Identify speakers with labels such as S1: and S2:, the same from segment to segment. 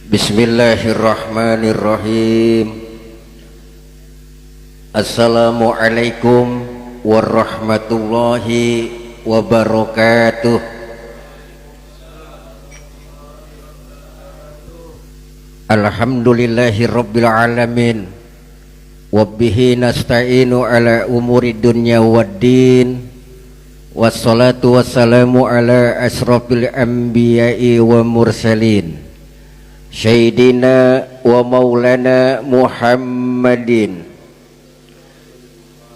S1: Bismillahirrahmanirrahim. Assalamualaikum warahmatullahi wabarakatuh. Alhamdulillahi rabbil alamin. Wabbihi nasta'inu ala umuri dunya waddin. Wassalatu wassalamu ala asrafil anbiya'i wa mursalin, Sayyidina wa maulana Muhammadin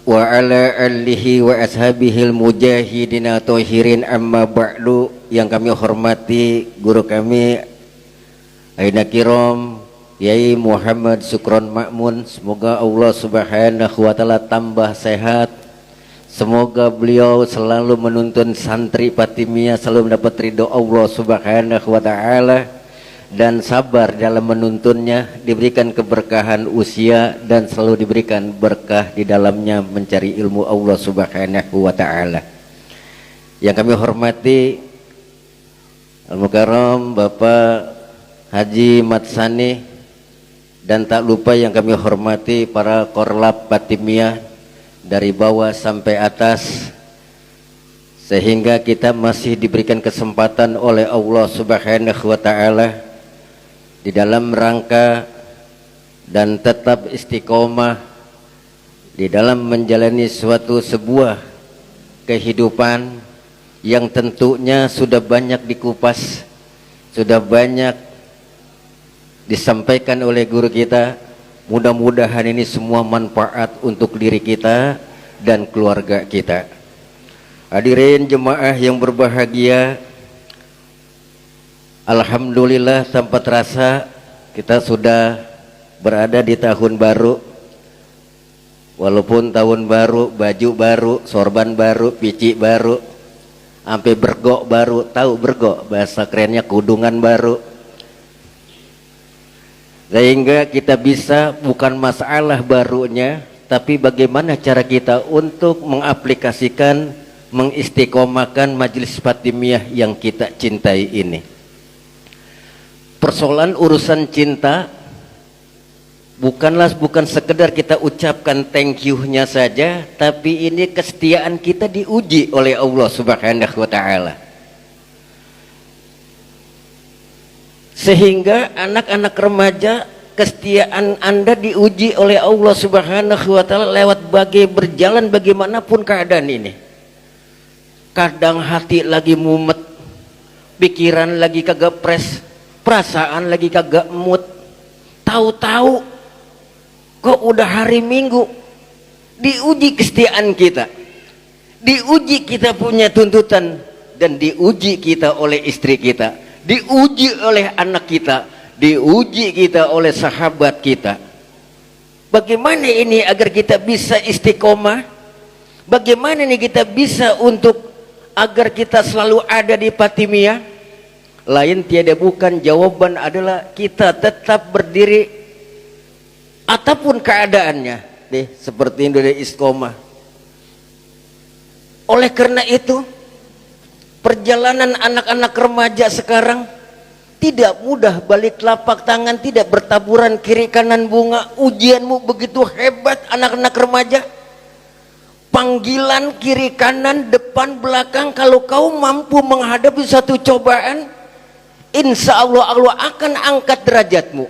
S1: wa ala alihi wa ashabihil mujahidina tohirin, amma ba'du. Yang kami hormati guru kami Aina Kiram Yai Muhammad Sukron Ma'mun, semoga Allah subhanahu wa ta'ala tambah sehat. Semoga beliau selalu menuntun santri Fatimiyah, selalu mendapat ridho Allah subhanahu wa ta'ala, dan sabar dalam menuntunnya, diberikan keberkahan usia dan selalu diberikan berkah di dalamnya mencari ilmu Allah subhanahu wa ta'ala. Yang kami hormati Al-Mukarram Bapak Haji Matsani, dan tak lupa yang kami hormati para korlap Fatimiyah dari bawah sampai atas, sehingga kita masih diberikan kesempatan oleh Allah subhanahu wa ta'ala di dalam rangka dan tetap istiqomah di dalam menjalani sebuah kehidupan yang tentunya sudah banyak dikupas, sudah banyak disampaikan oleh guru kita. Mudah-mudahan ini semua manfaat untuk diri kita dan keluarga kita. Hadirin jemaah yang berbahagia, alhamdulillah tanpa terasa kita sudah berada di tahun baru. Walaupun tahun baru, baju baru, sorban baru, pici baru, sampai bergok baru. Tahu bergok? Bahasa kerennya kudungan baru. Sehingga kita bisa, bukan masalah barunya, tapi bagaimana cara kita untuk mengaplikasikan, mengistiqomahkan majelis Fatimiyah yang kita cintai ini. Persoalan urusan cinta bukan sekedar kita ucapkan thank you-nya saja, tapi ini kesetiaan kita diuji oleh Allah subhanahu wa ta'ala. Sehingga anak-anak remaja, kesetiaan Anda diuji oleh Allah subhanahu wa ta'ala lewat berjalan bagaimanapun keadaan ini. Kadang hati lagi mumet, pikiran lagi kagak pres, perasaan lagi kagak mood. Tahu-tahu kok udah hari Minggu, diuji kesetiaan kita, diuji kita punya tuntutan, dan diuji kita oleh istri kita, diuji oleh anak kita, diuji kita oleh sahabat kita. Bagaimana ini agar kita bisa istiqomah? Bagaimana ini kita bisa untuk agar kita selalu ada di Fatimiyah? Lain tiada bukan, jawaban adalah kita tetap berdiri apapun keadaannya, seperti Indonesia istiqomah. Oleh karena itu, perjalanan anak-anak remaja sekarang tidak mudah, balik telapak tangan tidak bertaburan kiri kanan bunga. Ujianmu begitu hebat anak-anak remaja, panggilan kiri kanan depan belakang. Kalau kau mampu menghadapi satu cobaan, insya Allah Allah akan angkat derajatmu.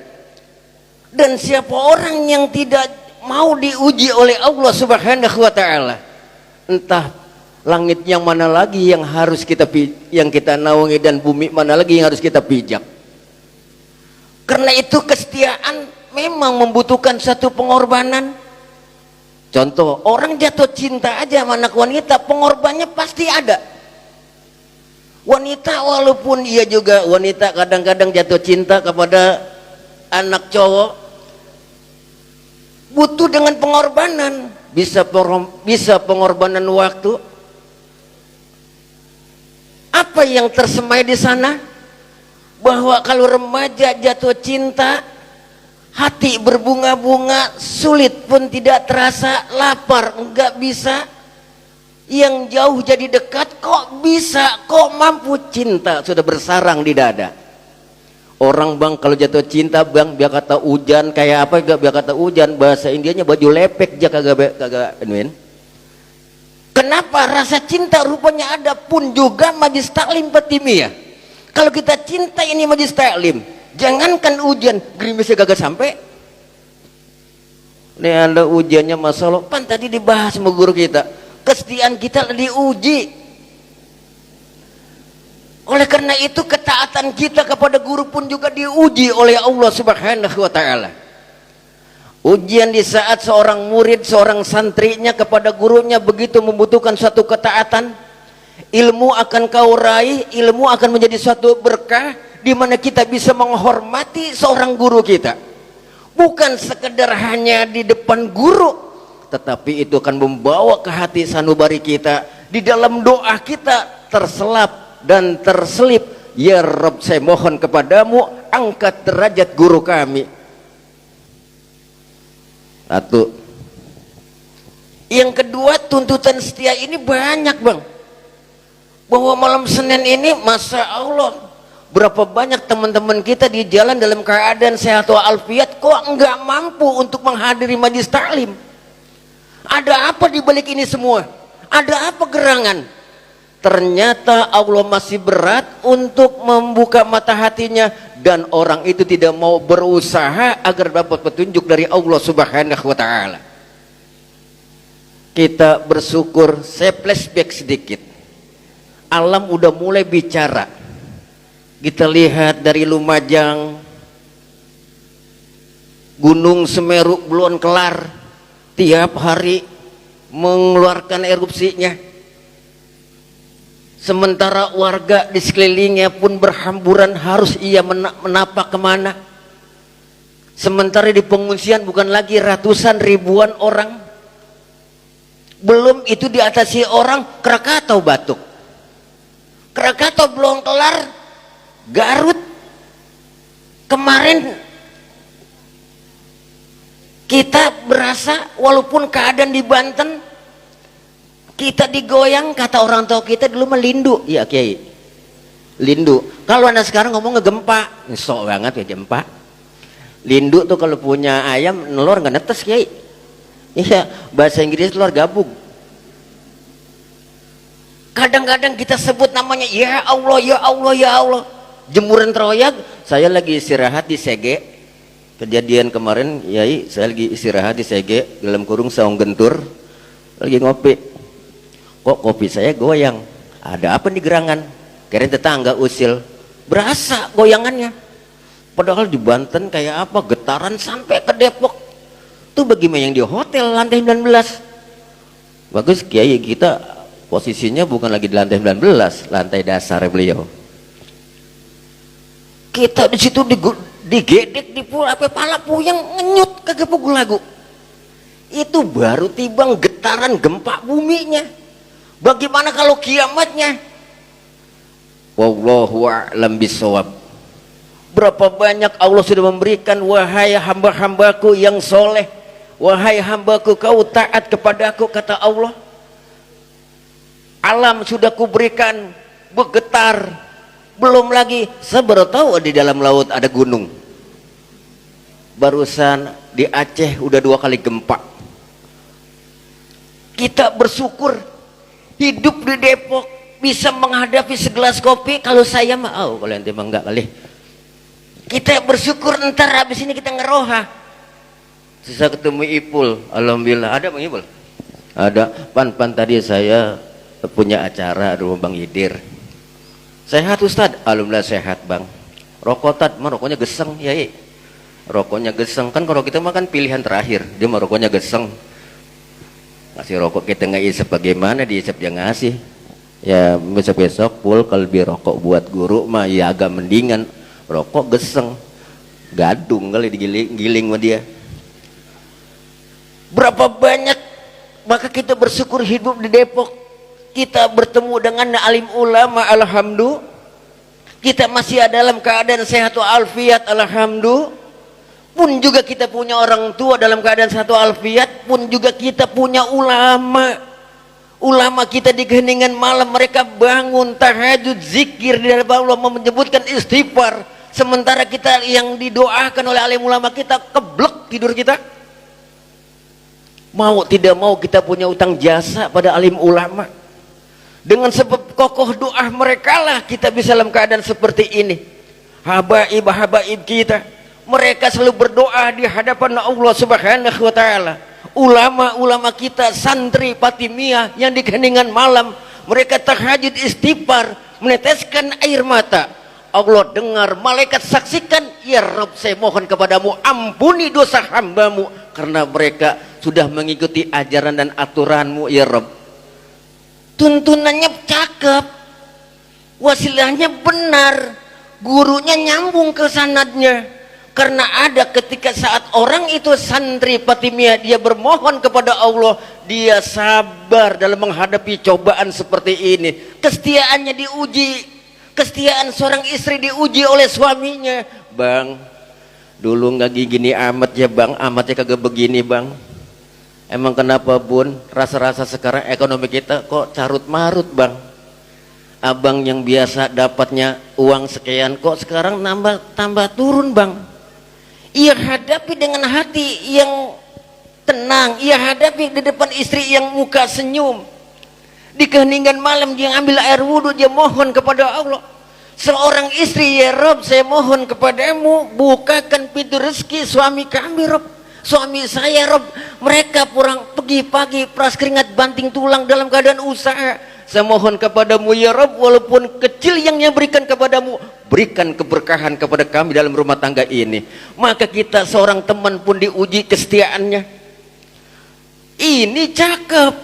S1: Dan siapa orang yang tidak mau diuji oleh Allah subhanahu wa ta'ala, entah langit yang mana lagi yang harus kita naungi, dan bumi mana lagi yang harus kita pijak. Karena itu kesetiaan memang membutuhkan satu pengorbanan. Contoh, orang jatuh cinta aja sama anak wanita, pengorbanannya pasti ada. Wanita, walaupun ia juga wanita kadang-kadang jatuh cinta kepada anak cowok, butuh dengan pengorbanan. Bisa pengorbanan waktu. Apa yang tersemai di sana? Bahwa kalau remaja jatuh cinta, hati berbunga-bunga, sulit pun tidak terasa, lapar enggak bisa, yang jauh jadi dekat, kok bisa, kok mampu, cinta sudah bersarang di dada. Orang bang kalau jatuh cinta bang biar kata hujan kayak apa gak biar kata hujan, bahasa Indianya baju lepek aja kagak anuin. Kenapa rasa cinta rupanya ada pun juga majlis taklim Fatimiyah. Kalau kita cinta ini majlis taklim, jangankan hujan gerimisnya kagak sampai. Nih ada ujiannya masalah pan tadi dibahas sama guru kita, kesetiaan kita diuji. Oleh karena itu ketaatan kita kepada guru pun juga diuji oleh Allah Subhanahu wa taala. Ujian di saat seorang murid, seorang santrinya kepada gurunya begitu membutuhkan suatu ketaatan, ilmu akan kau raih, ilmu akan menjadi suatu berkah di mana kita bisa menghormati seorang guru kita. Bukan sekedar hanya di depan guru, tetapi itu akan membawa ke hati sanubari kita. Di dalam doa kita terselap dan terselip, ya Rabb saya mohon kepadamu angkat derajat guru kami. Satu. Yang kedua, tuntutan setia ini banyak bang. Bahwa malam Senin ini Masya Allah berapa banyak teman-teman kita di jalan dalam keadaan sehat walafiat kok enggak mampu untuk menghadiri majlis taklim. Ada apa di balik ini semua? Ada apa gerangan? Ternyata Allah masih berat untuk membuka mata hatinya dan orang itu tidak mau berusaha agar dapat petunjuk dari Allah Subhanahu wa taala. Kita bersyukur, saya flashback sedikit. Alam udah mulai bicara. Kita lihat dari Lumajang, Gunung Semeru belum kelar, tiap hari mengeluarkan erupsinya. Sementara warga di sekelilingnya pun berhamburan harus ia menapak kemana. Sementara di pengungsian bukan lagi ratusan ribuan orang. Belum itu diatasi orang Krakatau batuk. Krakatau belum kelar, Garut kemarin kita berasa walaupun keadaan di Banten kita digoyang, kata orang tua kita dulu melindu, ya Kiai, lindu. Kalau anda sekarang ngomong ngegempa, sok banget ya gempa. Lindu tuh kalau punya ayam nelor nggak netes Kiai. Iya, bahasa Inggris telur gabung. Kadang-kadang kita sebut namanya, ya Allah, ya Allah, ya Allah. Jemuran teroyak, saya lagi istirahat di Sege. Kejadian kemarin, Yai, saya lagi istirahat di Sege, dalam kurung saung gentur, lagi ngopi. Kok kopi saya goyang? Ada apa nih gerangan? Kirain tetangga usil. Berasa goyangannya. Padahal di Banten kayak apa? Getaran sampai ke Depok. Tuh bagaimana yang di hotel lantai 19. Bagus Kiai kita posisinya bukan lagi di lantai 19, lantai dasar beliau. Kita di situ digedek di pula apa pala puyeng ngenyut kagak pukul lagu. Itu baru tibang getaran gempa buminya. Bagaimana kalau kiamatnya? Wallahu a'lam bishawab. Berapa banyak Allah sudah memberikan, wahai hamba-hambaku yang soleh, wahai hambaku kau taat kepadaku, kata Allah. Alam sudah kuberikan bergetar. Belum lagi saya baru tahu di dalam laut ada gunung. Barusan di Aceh udah 2 kali gempa. Kita bersyukur hidup di Depok bisa menghadapi segelas kopi. Kalau saya mah kalau ente mah enggak kali. Kita bersyukur ntar habis ini kita ngeroha. Saya ketemu Ipul, alhamdulillah. Ada Bang Ipul? Ada. Pan tadi saya punya acara di rumah Bang Idir. Sehat Ustad? Alhamdulillah sehat Bang. Rokok tad mah rokoknya geseng ya. Rokoknya geseng kan, kalau kita makan pilihan terakhir, dia mah rokoknya geseng. Ngasih rokok kita nggak isep, bagaimana diisep dia ngasih ya. Besok pul kalau beli rokok buat guru mah ya agak mendingan. Rokok geseng gadung kali digiling sama dia. Berapa banyak maka kita bersyukur hidup di Depok, kita bertemu dengan alim ulama, alhamdulillah. Kita masih dalam keadaan sehat walafiat, alhamdulillah. Pun juga kita punya orang tua dalam keadaan satu alfiat, pun juga kita punya ulama. Ulama kita di keheningan malam mereka bangun tahajud, zikir di dalam Allah, menyebutkan istighfar, sementara kita yang didoakan oleh alim ulama kita keblek tidur kita. Mau tidak mau kita punya utang jasa pada alim ulama. Dengan sebab kokoh doa mereka lah kita bisa dalam keadaan seperti ini. Habaib kita, mereka selalu berdoa di hadapan Allah Subhanahu wa taala. Ulama-ulama kita, santri Fatimiyah yang di keheningan malam, mereka tahajud istighfar, meneteskan air mata. Allah dengar, malaikat saksikan, ya Rabb saya mohon kepadamu ampuni dosa hambamu, karena mereka sudah mengikuti ajaran dan aturanmu ya Rabb. Tuntunannya cakep, wasilahnya benar, gurunya nyambung ke sanadnya. Karena ada ketika saat orang itu santri Fatimiyah, dia bermohon kepada Allah, dia sabar dalam menghadapi cobaan seperti ini. Kesetiaannya diuji, kesetiaan seorang istri diuji oleh suaminya. Bang, dulu nggak gini amat ya bang, amatnya kagak begini bang. Emang kenapa bun? Rasa-rasa sekarang ekonomi kita kok carut marut bang. Abang yang biasa dapatnya uang sekian kok sekarang tambah turun bang. Ia hadapi dengan hati yang tenang, ia hadapi di depan istri yang muka senyum. Di keheningan malam dia ambil air wudhu, dia mohon kepada Allah. Seorang istri, ya Rob saya mohon kepadamu bukakan pintu rezeki suami kami Rob. Suami saya Rob, mereka pulang pergi pagi peras keringat banting tulang dalam keadaan usaha. Saya mohon kepadamu ya Rob, walaupun kecil yang berikan kepadamu, berikan keberkahan kepada kami dalam rumah tangga ini. Maka kita seorang teman pun diuji kesetiaannya. Ini cakep.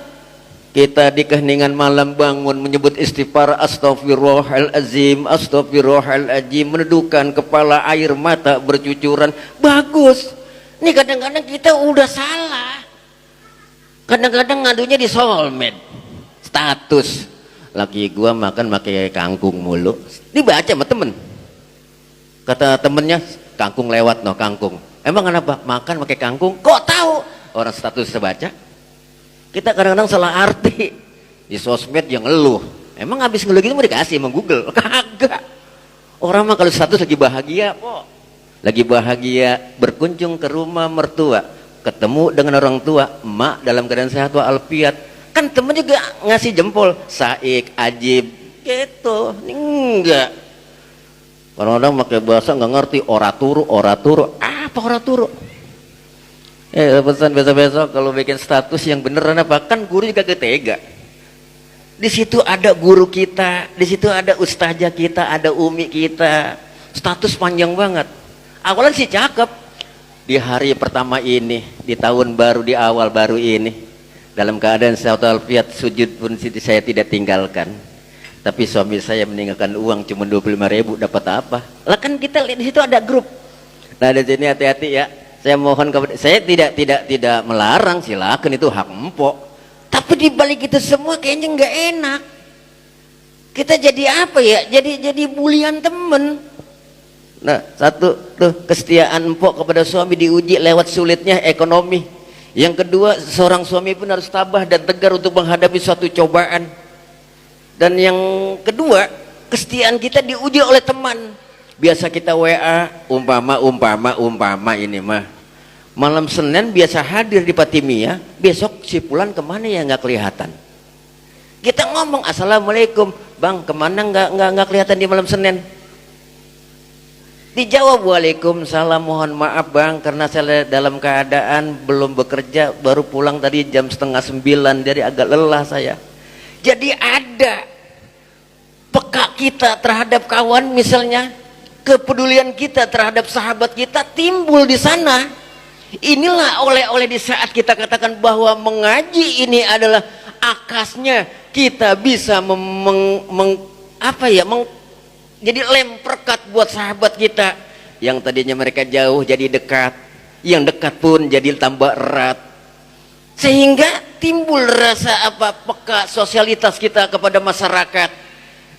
S1: Kita di keheningan malam bangun menyebut istighfar, astaghfirullahalazim, astaghfirullahalazim, meneduhkan kepala, air mata bercucuran. Bagus. Ini kadang-kadang kita udah salah. Kadang-kadang ngadunya di sosmed. Status lagi gua makan pakai kangkung mulu, dibaca sama temen, kata temennya kangkung lewat no kangkung, emang kenapa makan pakai kangkung kok tahu orang status sebaca. Kita kadang-kadang salah arti di sosmed yang ngeluh, emang habis ngeluh gitu mau dikasih sama Google? Kagak. Orang mah kalau status lagi bahagia kok, lagi bahagia berkunjung ke rumah mertua, ketemu dengan orang tua, emak dalam keadaan sehat walafiat. Kan temen juga ngasih jempol, saik, ajib, gitu. Enggak. Orang-orang pakai bahasa nggak ngerti, oraturu, apa oraturu? Pesan besok-besok kalau bikin status yang beneran apa? Kan guru juga ketega. Di situ ada guru kita, di situ ada ustazah kita, ada umi kita. Status panjang banget. Awalan sih cakep. Di hari pertama ini, di tahun baru, di awal baru ini. Dalam keadaan sehat walafiat, sujud pun saya tidak tinggalkan. Tapi suami saya meninggalkan uang cuma 25.000, dapat apa? Lah kan kita lihat di situ ada grup. Nah di sini hati-hati ya. Saya mohon kepada, saya tidak melarang, silakan itu hak empok. Tapi di balik itu semua kayaknya nggak enak. Kita jadi apa ya? Jadi bulian temen. Nah satu tuh kesetiaan empok kepada suami diuji lewat sulitnya ekonomi. Yang kedua, seorang suami pun harus tabah dan tegar untuk menghadapi suatu cobaan. Dan yang kedua, kesetiaan kita diuji oleh teman. Biasa kita WA, umpama ini mah. Malam Senin biasa hadir di Fatimiyah, besok si Fulan kemana ya nggak kelihatan. Kita ngomong, assalamualaikum, bang kemana nggak kelihatan di malam Senin. Dijawab, waalaikumsalam, mohon maaf bang karena saya dalam keadaan belum bekerja, baru pulang tadi jam 8:30, jadi agak lelah saya. Jadi ada peka kita terhadap kawan misalnya, kepedulian kita terhadap sahabat kita timbul di sana. Inilah oleh-oleh di saat kita katakan bahwa mengaji ini adalah akasnya kita bisa jadi lem perekat buat sahabat kita yang tadinya mereka jauh jadi dekat, yang dekat pun jadi tambah erat, sehingga timbul rasa peka sosialitas kita kepada masyarakat.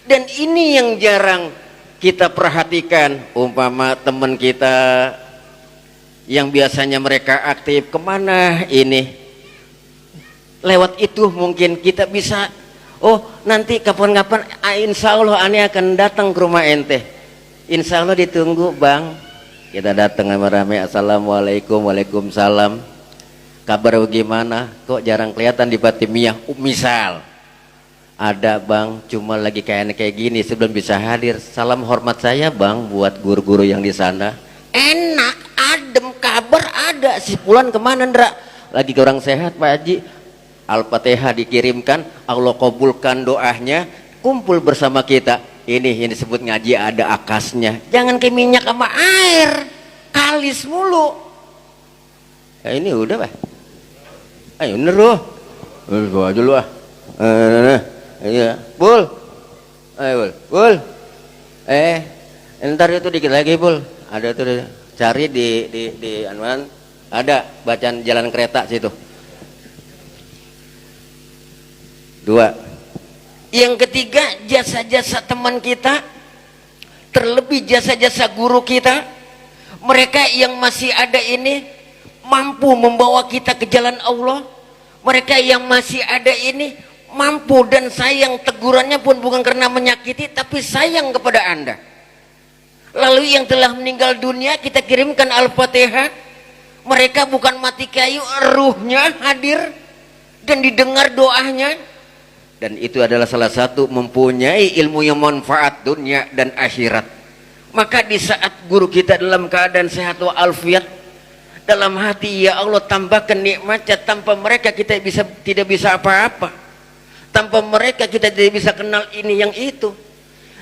S1: Dan ini yang jarang kita perhatikan. Umpama teman kita yang biasanya mereka aktif kemana ini, lewat itu mungkin kita bisa, oh nanti kapan-kapan insya Allah aneh akan datang ke rumah ente. Insya Allah ditunggu bang. Kita datang rame-rame, assalamualaikum, waalaikumsalam. Kabar bagaimana? Kok jarang kelihatan di Fatimiyah? Misal ada bang, cuma lagi kayak gini sebelum bisa hadir. Salam hormat saya bang buat guru-guru yang di sana. Enak, adem, kabar ada. Si Fulan kemana Ndra? Lagi kurang sehat Pak Haji. Al-Fatihah dikirimkan, Allah kabulkan doanya, kumpul bersama kita. Ini yang disebut ngaji ada akasnya. Jangan kayak minyak sama air, kalis mulu. Ya ini udah Pak. Ayo bener loh. Gua aja lu ah. Iya, Bul. Ayo Bul. Ntar itu dikit lagi Bul. Ada tuh cari di anuan ada bacaan jalan kereta situ. 2. Yang ketiga, jasa-jasa teman kita, terlebih jasa-jasa guru kita. Mereka yang masih ada ini mampu membawa kita ke jalan Allah. Mereka yang masih ada ini mampu dan sayang, tegurannya pun bukan karena menyakiti tapi sayang kepada Anda. Lalu yang telah meninggal dunia kita kirimkan Al-Fatihah. Mereka bukan mati kayu, ruhnya hadir dan didengar doanya. Dan itu adalah salah satu mempunyai ilmu yang manfaat dunia dan akhirat. Maka di saat guru kita dalam keadaan sehat walafiat, dalam hati ya Allah tambahkan nikmatnya. Tanpa mereka kita tidak bisa apa-apa. Tanpa mereka kita tidak bisa kenal ini yang itu.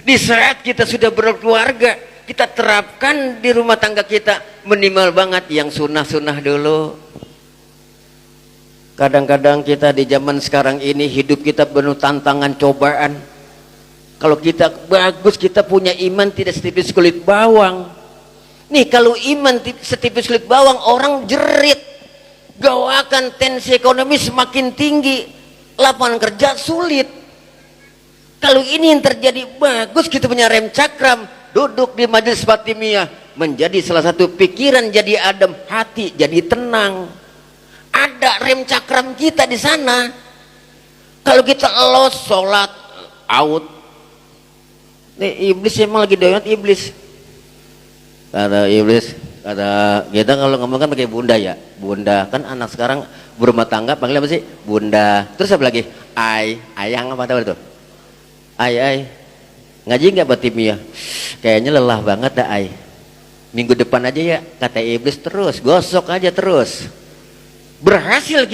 S1: Di saat kita sudah berkeluarga, kita terapkan di rumah tangga kita minimal banget yang sunnah-sunnah dulu. Kadang-kadang kita di zaman sekarang ini hidup kita penuh tantangan, cobaan. Kalau kita bagus, kita punya iman tidak setipis kulit bawang. Nih kalau iman setipis kulit bawang, orang jerit. Gawakan tensi ekonomi semakin tinggi, lapangan kerja sulit. Kalau ini yang terjadi bagus, kita punya rem cakram, duduk di majelis Fatimiyah, menjadi salah satu pikiran jadi adem, hati jadi tenang. Ada rem cakram kita di sana. Kalau kita los sholat out, nih iblis emang lagi doyan iblis. Kata iblis, kata kita kalau ngomong kan pakai bunda ya. Bunda kan anak sekarang berumah tangga panggil apa sih? Bunda. Terus apa lagi? Ayang apa itu? Ay. Ngaji nggak Fatimiyah? Kayaknya lelah banget dah ay. Minggu depan aja ya, kata iblis terus, gosok aja terus. Berhasil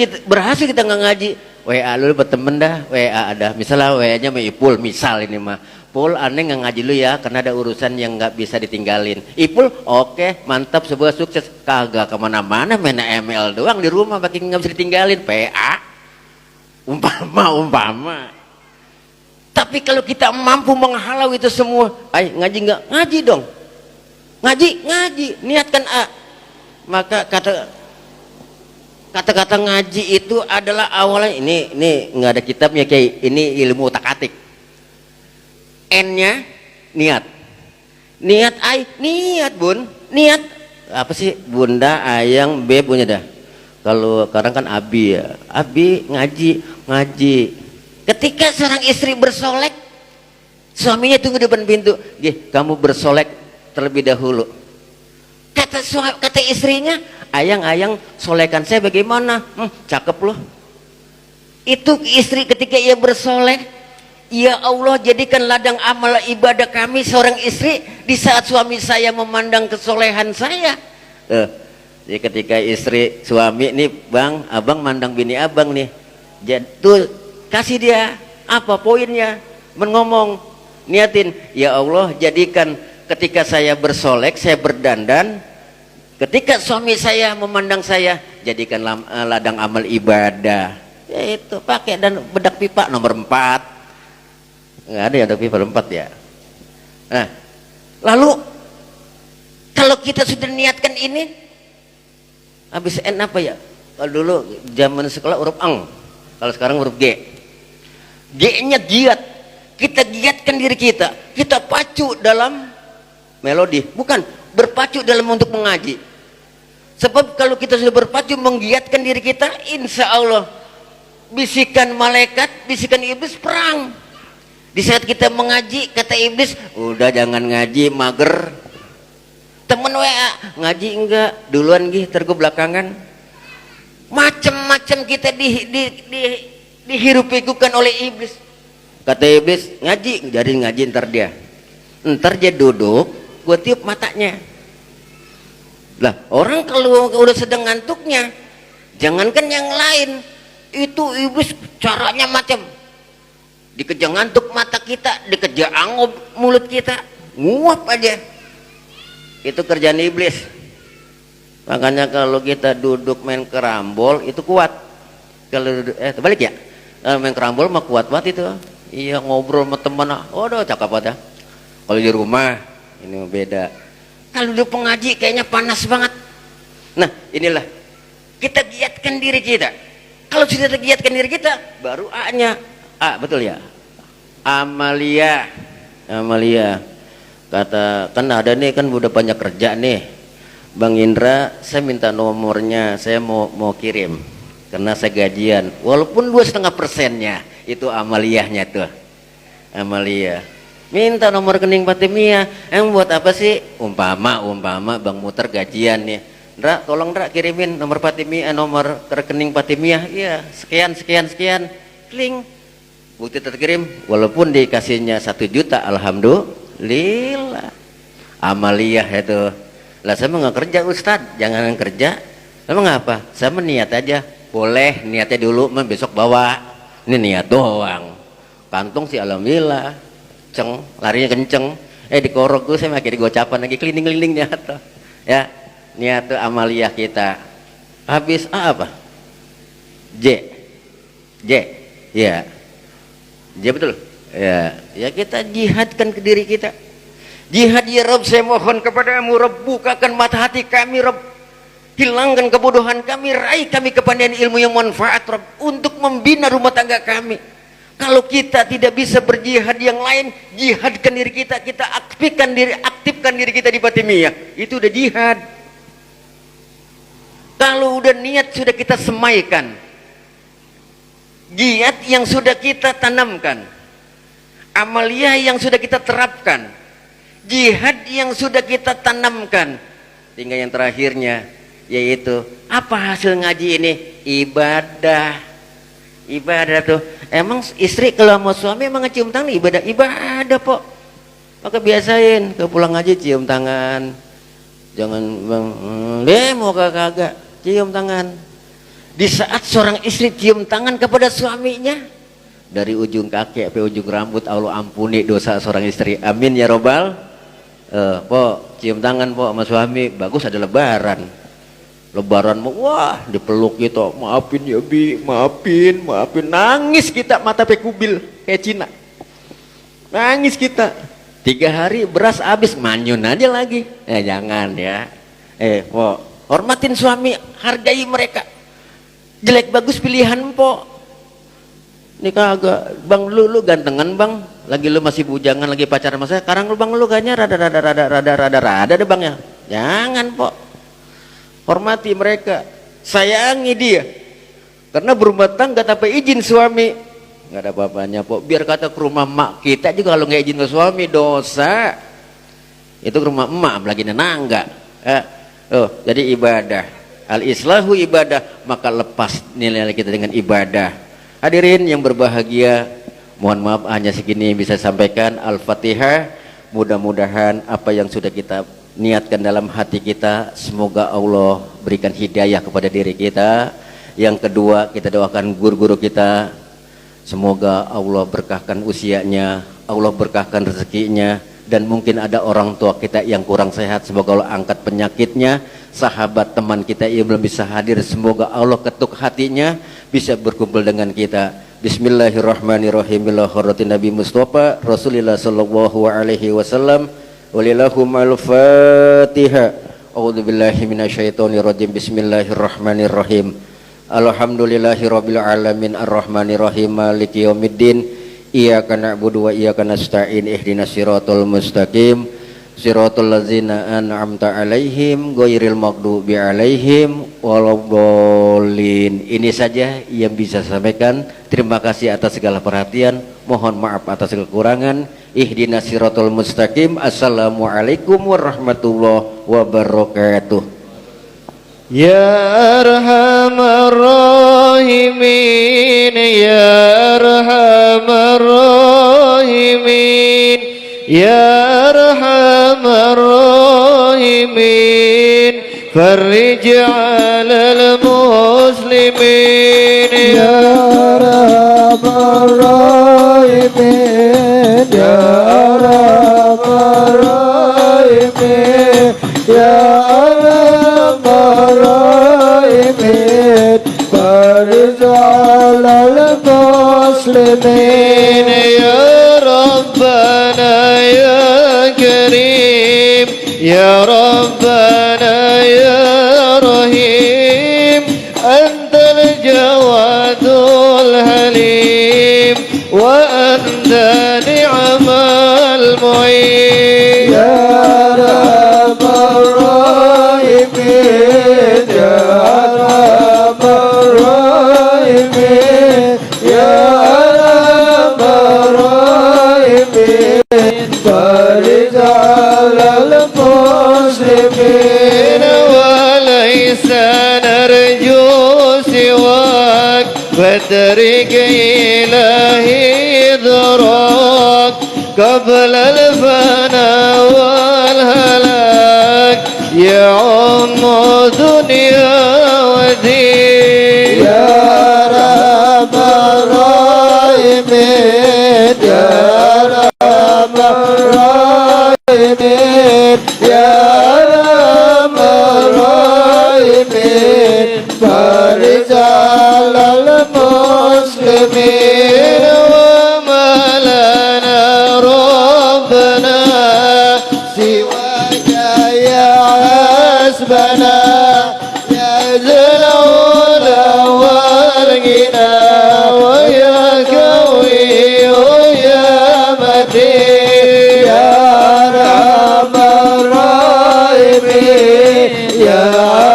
S1: kita nggak ngaji. WA lu bertemen dah, WA ada. Misalnya WA-nya sama Ipul, misal ini mah. Pul, aneh nggak ngaji lu ya, karena ada urusan yang nggak bisa ditinggalin. Ipul, oke, mantap, sebuah sukses. Kagak kemana-mana, main ML doang di rumah, makin nggak bisa ditinggalin. PA, umpama. Tapi kalau kita mampu menghalau itu semua, ngaji nggak? Ngaji dong. Ngaji, niatkan A. Maka kata-kata ngaji itu adalah awalnya ini nggak ada kitabnya kayak ini ilmu utak-atik. N-nya niat bun, niat apa sih? Bunda, ayang, B punya dah. Kalau sekarang kan abi ya, abi ngaji. Ketika seorang istri bersolek, suaminya tunggu depan pintu, kamu bersolek terlebih dahulu. Kata istrinya, ayang solekan saya bagaimana? Cakep loh. Itu istri ketika ia bersolek, ya Allah jadikan ladang amal ibadah kami seorang istri di saat suami saya memandang kesolehan saya. Jadi ketika istri suami nih bang, abang mandang bini abang nih, tuh kasih dia apa poinnya? Ngomong, niatin, ya Allah jadikan ketika saya bersolek, saya berdandan, ketika suami saya memandang saya, jadikan ladang amal ibadah. Ya itu pakai dan bedak pipa nomor 4. Nggak ada yang bedak pipa 4 ya. Nah, lalu kalau kita sudah niatkan ini, habis N apa ya? Kalau dulu zaman sekolah huruf ang, kalau sekarang huruf G. G-nya giat. Kita giatkan diri kita. Kita pacu dalam melodi, bukan berpacu dalam untuk mengaji. Sebab kalau kita sudah berpacu menggiatkan diri kita, insya Allah bisikan malaikat, bisikan iblis perang. Di saat kita mengaji, kata iblis, udah jangan ngaji, mager. Temen WA, ngaji enggak, duluan gih, tergo belakangan. Macam-macam kita dihirup-pikirkan oleh iblis. Kata iblis, ngaji, jadi ngaji ntar dia. Ntar dia duduk, gue tiup matanya. Lah, orang kalau udah sedang ngantuknya, jangankan yang lain, itu iblis caranya macam. Dikejar ngantuk mata kita, dikejar angop mulut kita, nguap aja. Itu kerjaan iblis. Makanya kalau kita duduk main kerambol itu kuat. Kalau terbalik ya, main kerambol mah kuat banget itu. Iya, ngobrol sama teman, udah cakap aja. Kalau di rumah ini beda. Kalau di pengaji kayaknya panas banget. Nah, inilah kita giatkan diri kita. Kalau sudah giatkan diri kita, baru A-nya. A, betul ya? Amalia. Kata, kan ada nih, kan udah banyak kerja nih. Bang Indra, saya minta nomornya, saya mau kirim. Karena saya gajian. Walaupun 2,5%-nya, itu amaliyahnya tuh. Amalia. Minta nomor rekening Fatimiyah. Buat apa sih? Umpama Bang Muter gajian nih. Ndra, tolong Ndra kirimin nomor Fatimiyah, nomor rekening Fatimiyah. Iya, sekian. Kling. Bukti terkirim. Walaupun dikasihnya 1 juta, alhamdulillah. Amaliyah itu. Lah saya mau nggak kerja Ustadz, jangan kerja. Emang apa? Saya niat aja. Boleh, niatnya dulu, besok bawa. Ini niat doang. Kantong sih alhamdulillah. Larinya kenceng, dikorok tuh saya makin digocapan lagi keliling-keliling tuh. Ya, niat tuh amaliyah kita. Habis apa? J, ya, J betul. Ya kita jihadkan ke diri kita. Jihad ya Rabb, saya mohon kepadamu Rabb, bukakan mata hati kami Rabb, hilangkan kebodohan kami, raih kami kepandaian ilmu yang manfaat Rabb, untuk membina rumah tangga kami. Kalau kita tidak bisa berjihad yang lain, jihadkan diri kita, kita aktifkan diri kita di Fatimiyah. Itu udah jihad. Kalau udah niat sudah kita semaikan, jihad yang sudah kita tanamkan, amaliyah yang sudah kita terapkan, jihad yang sudah kita tanamkan, tinggal yang terakhirnya, yaitu apa hasil ngaji ini? Ibadah tuh. Emang istri kalau mau suami emang ngecium tangan ibadah pok. Maka biasain ke pulang ngaji cium tangan. Jangan bang, mau kagak cium tangan. Di saat seorang istri cium tangan kepada suaminya, dari ujung kaki sampai ujung rambut, Allah ampuni dosa seorang istri. Amin ya robbal. Pok cium tangan pok sama suami, bagus ada lebaran. Lebaran wah dipeluk gitu, maafin ya Bi, maafin, nangis kita mata pekubil kayak Cina, nangis kita. 3 hari beras habis, manyun aja lagi. Jangan ya, hormatin suami, hargai mereka. Jelek bagus pilihan po. Ini kagak, bang lu gantengan bang, lagi lu masih bujangan lagi pacaran sama saya. Sekarang lu bang lu kayaknya rada deh bang ya. Jangan po. Hormati mereka, sayangi dia, karena berumah tangga tanpa izin suami nggak ada apa-apanya pok. Biar kata ke rumah mak kita juga, kalau nggak izin ke suami dosa. Itu ke rumah emak lagi nenangga. Jadi ibadah, al-islahu ibadah, maka lepas nilai kita dengan ibadah. Hadirin yang berbahagia, mohon maaf hanya segini bisa sampaikan. Al-Fatihah. Mudah-mudahan apa yang sudah kita niatkan dalam hati kita, semoga Allah berikan hidayah kepada diri kita. Yang kedua, kita doakan guru-guru kita, semoga Allah berkahkan usianya, Allah berkahkan rezekinya. Dan mungkin ada orang tua kita yang kurang sehat, semoga Allah angkat penyakitnya. Sahabat teman kita yang belum bisa hadir, semoga Allah ketuk hatinya bisa berkumpul dengan kita. Bismillahirrahmanirrahim. Ila hadratin Nabi Mustafa Rasulillah sallallahu alaihi wasallam. Walillahumul Fatihah. A'udzubillahi minasyaitonirrajim. Bismillahirrahmanirrahim. Alhamdulillahirabbil alamin arrahmanirrahim maliki yaumiddin. Iyyaka na'budu wa iyyaka nasta'in ihdinas siratal mustaqim. Siratal ladzina an'amta 'alaihim ghairil maghdubi 'alaihim waladdallin. Ini saja yang bisa saya sampaikan. Terima kasih atas segala perhatian. Mohon maaf atas kekurangan. Ihdinas siratal mustaqim. Assalamualaikum warahmatullahi wabarakatuh.
S2: Ya arhamar rahimin, ya arhamar rahimin, ya arhamar rahimin, farij 'alal muslimin. Ya arhamar rahimin, ya arhamar rahimin, ya arhamar rahimin, farij 'alal muslimin. Ya Rabbana ya Karim, ya Rabbana ya Rahim, Antal Jawadul Halim, wa anta ni'mal mu'in. Ya Arhamar Rahimin, ya Arhamar Rahimin, ya Arhamar Rahimin, farij 'alal muslimin. Wa laysa narju siwak, fatrik ilahi dhrak, qabla al-fana wal halak, ya dunya wa din. Ya Arhamar Rahimin, ya Arhamar Rahimin, ya Arhamar Rahimin, farij 'alal muslimin. Wa ma lana rabbana siwaka ya hasbana, ya zal ula wal ghina, wa ya qawiyyu ya matin. Ya Arhamar Rahimin, ya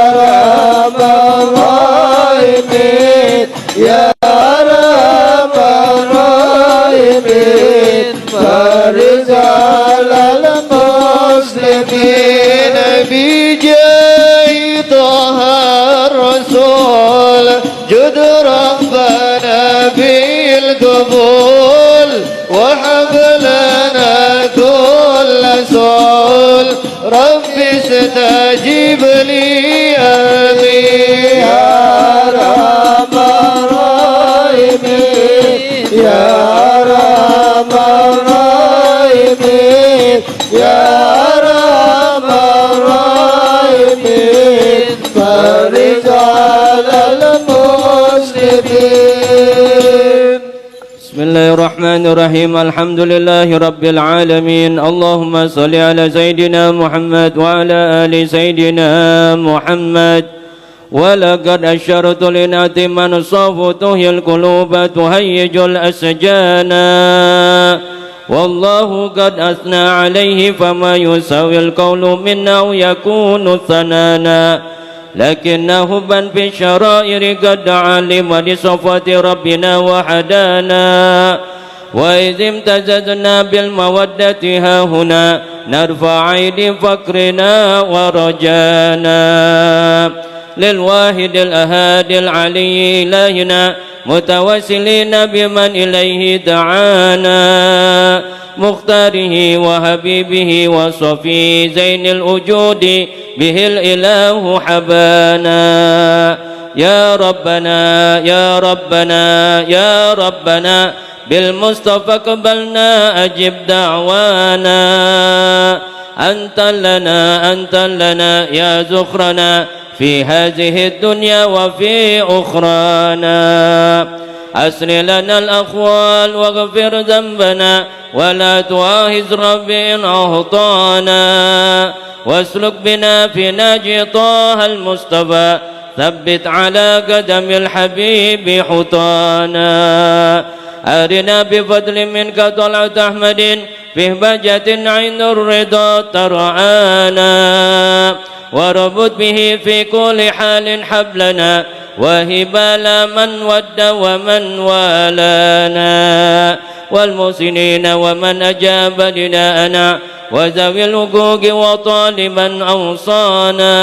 S2: Arhamar Rahimin, ya Arhamar Rahimin, farij 'alal muslimin. Bijahi Taha Rasul, jud Rabbana bil qabul, wa hab lana kulla sul, Rabbi istajib li amin. Ya Arhamar Rahimin, ya Arhamar Rahimin, ya Arhamar Rahimin, farij 'alal muslimin. Bismillahirrahmanirrahim. Alhamdulillahi rabbil alamin. Allahumma salli ala Sayyidina Muhammad wa ala ali Sayyidina Muhammad. ولقد أشرت لنعت من صاف تهي القلوب تهيج الأسجانا، والله قد أثنى عليه فما يساوي القول منا يكون ثنانا، لكنه بن في الشرائر قد علم لصفة ربنا وحدانا، وإذ امتززنا بالمودة ها هنا نرفع عيد فقرنا ورجانا، للواحد الأحد العلي إلهنا متوسلين بمن إليه دعانا، مختاره وحبيبه وصفي زين الوجود به الإله حبانا. يا ربنا يا ربنا يا ربنا بالمصطفى قبلنا أجب دعوانا، أنت لنا يا زخرنا في هذه الدنيا وفي أخرانا، أسر لنا الأخوال واغفر ذنبنا ولا تؤاخذ ربي إن أخطأنا، واسلك بنا في ناجي طه المصطفى ثبت على قدم الحبيب حطانا، أرنا بفضل منك طلعة أحمد بهبجة عين الرضا ترعانا وربط به في كل حال حبلنا وهبال من ود ومن والانا والمحسنين ومن أجاب نداءنا وذوي الحقوق وطالبا أوصانا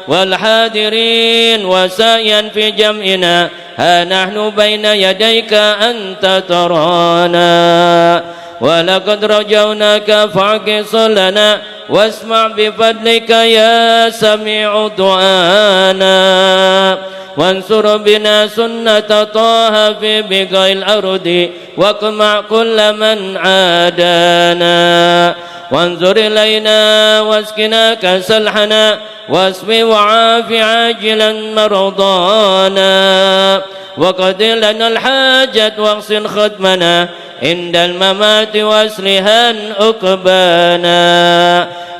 S2: والحاضرين وسائيا في جمعنا ها نحن بين يديك أنت ترانا ولقد رجوناك فاعكس لنا واسمع بفضلك يا سميع دعانا وانصر بنا سنة طه في بقاع الأرض واقمع كل من عادانا وانظر إلينا واسقنا كأس الحنا واسم وعاف عاجلا مرضانا وقد لنا الحاجة واغسل ختمنا عند الممات واسلها أقبانا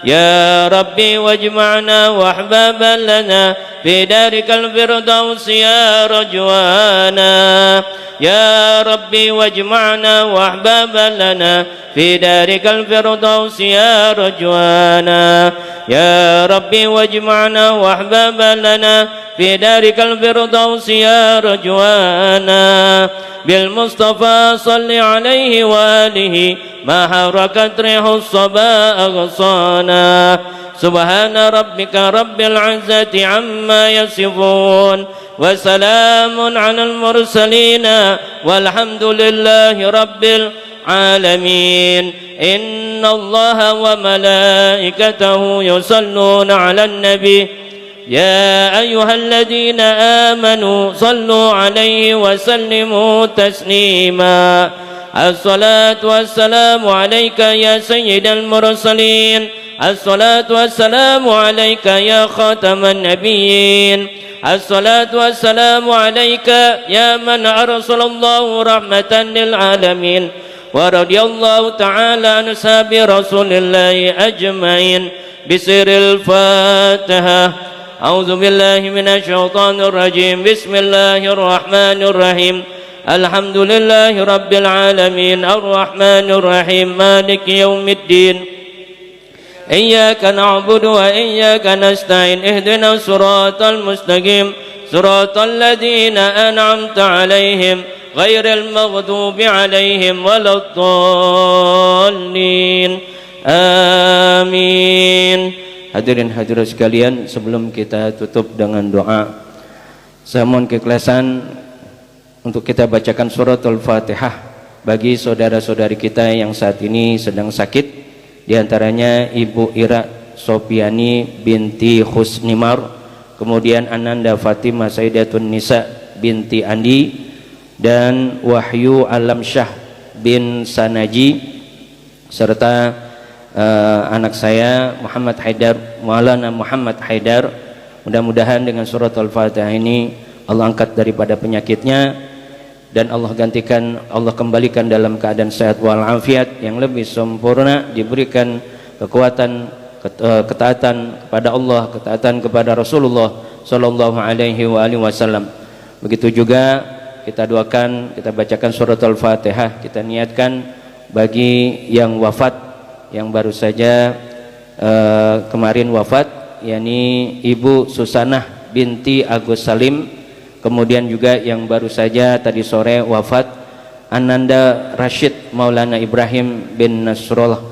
S2: يا ربي واجمعنا واحبابا لنا في دارك الفردوس يا رجوانا يا ربي واجمعنا واحبابا لنا في دارك الفردوس يا رجوانا يا ربي واجمعنا واحبابا لنا في دارك الفردوس يا رجوانا بالمصطفى صل عليه وآله ما حركت ريح الصبا أغصانا سبحان ربك رب العزة عما يصفون وسلام على المرسلين والحمد لله رب العالمين إن الله وملائكته يصلون على النبي يا أيها الذين آمنوا صلوا عليه وسلموا تسليما الصلاة والسلام عليك يا سيد المرسلين الصلاة والسلام عليك يا خاتم النبيين الصلاة والسلام عليك يا من أرسل الله رحمة للعالمين ورضي الله تعالى عن أصحاب رسول الله أجمعين بسر الفاتحة أعوذ بالله من الشيطان الرجيم بسم الله الرحمن الرحيم الحمد لله رب العالمين الرحمن الرحيم مالك يوم الدين إياك نعبد وإياك نستعين اهدنا الصراط المستقيم صراط الذين أنعمت عليهم غير المغضوب عليهم ولا الضالين آمين. Hadirin hadirat sekalian, sebelum kita tutup dengan doa, saya mohon keikhlasan untuk kita bacakan suratul Fatihah bagi saudara-saudari kita yang saat ini sedang sakit, di antaranya Ibu Ira Sopiani binti Husnimar, kemudian Ananda Fatimah Sayyidatun Nisa binti Andi, dan Wahyu Alam Syah bin Sanaji, serta anak saya Muhammad Haidar, Maulana Muhammad Haidar. Mudah-mudahan dengan surat Al-Fatihah ini Allah angkat daripada penyakitnya dan Allah gantikan, Allah kembalikan dalam keadaan sehat walafiat yang lebih sempurna, diberikan kekuatan, ketaatan kepada Allah, ketaatan kepada Rasulullah sallallahu alaihi wasallam. Begitu juga kita doakan, kita bacakan surat Al-Fatihah, kita niatkan bagi yang wafat, yang baru saja kemarin wafat, yakni Ibu Susanah binti Agus Salim, kemudian juga yang baru saja tadi sore wafat Ananda Rashid Maulana Ibrahim bin Nasrullah.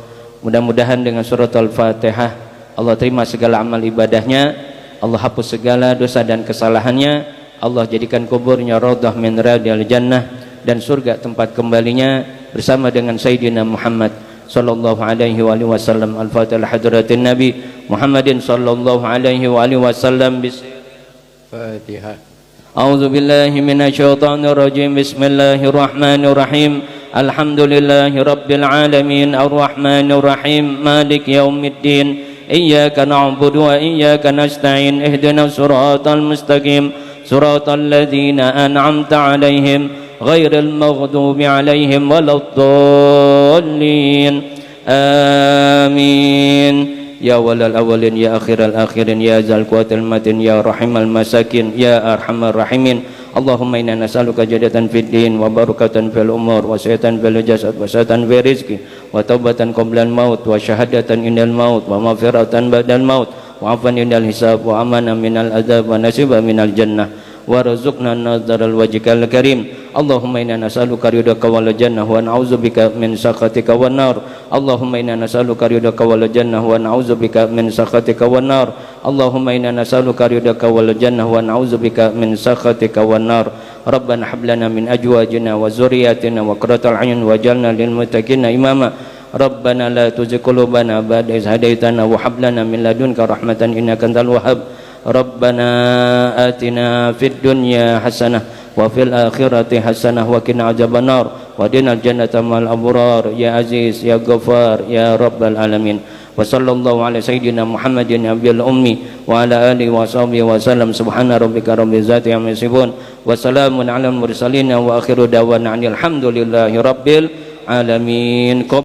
S2: Mudah-mudahan dengan surat Al-Fatihah Allah terima segala amal ibadahnya, Allah hapus segala dosa dan kesalahannya, Allah jadikan kuburnya raudhah min riyadil jannah dan surga tempat kembalinya bersama dengan Sayyidina Muhammad sallallahu alaihi wasallam. Al-Fatihah hadratin Nabi Muhammadin sallallahu alaihi wasallam. Fatihah. A'udzu billahi minasyaitonir rajim. Bismillahirrahmanirrahim. Alhamdulillahi rabbil alamin arrahmanir rahim maliki yaumiddin. Iyyaka na'budu wa iyyaka nasta'in ihdinas siratal mustaqim siratal ladzina an'amta 'alaihim غير المغضوب عليهم ولا الضالين آمين. يا أول الأولين يا آخر الآخرين يا ذا القوة المتين يا رحم المساكين يا أرحم الراحمين. Allahumma inna nas'aluka jadatan fid din wa barakatan fil umur wa sihatan fil jasad wa sihatan fil rizqi wa taubatan qabla al maut wa syahadatan indal maut wa maghfiratan ba'dal maut wa afwan indal hisab wa amanan minal adzab wa nasiba minal jannah warzuqna nadharal wajhikal karim. Allahumma inna nas'aluka ridhaka wal jannah wa na'udzubika min sakhatika wan nar. Allahumma inna nas'aluka ridhaka wal jannah wa na'udzubika min sakhatika wan nar. Allahumma inna nas'aluka ridhaka wal jannah wa na'udzubika min sakhatika wan nar. Rabbana hab lana min azwajina wa dzurriyyatina qurrata a'yun waj'alna lil muttaqina imama. Rabbana la tuzigh qulubana ba'da idh hadaytana wa hab lana min ladunka rahmatan innaka antal wahhab. Rabbana atina fid dunya hasanah wa fil akhirati hasanah wa qina adzabannar wa qina jannata mal abrar ya aziz ya ghafar ya rabbal alamin. Wa sallallahu ala sayyidina Muhammadin nabiyil ummi wa ala alihi wa sahbihi wa sallam. Subhana rabbika rabbil izzati amma yasifun wa salamun alal mursalin wa akhiru da'wana alhamdulillahi rabbil alamin.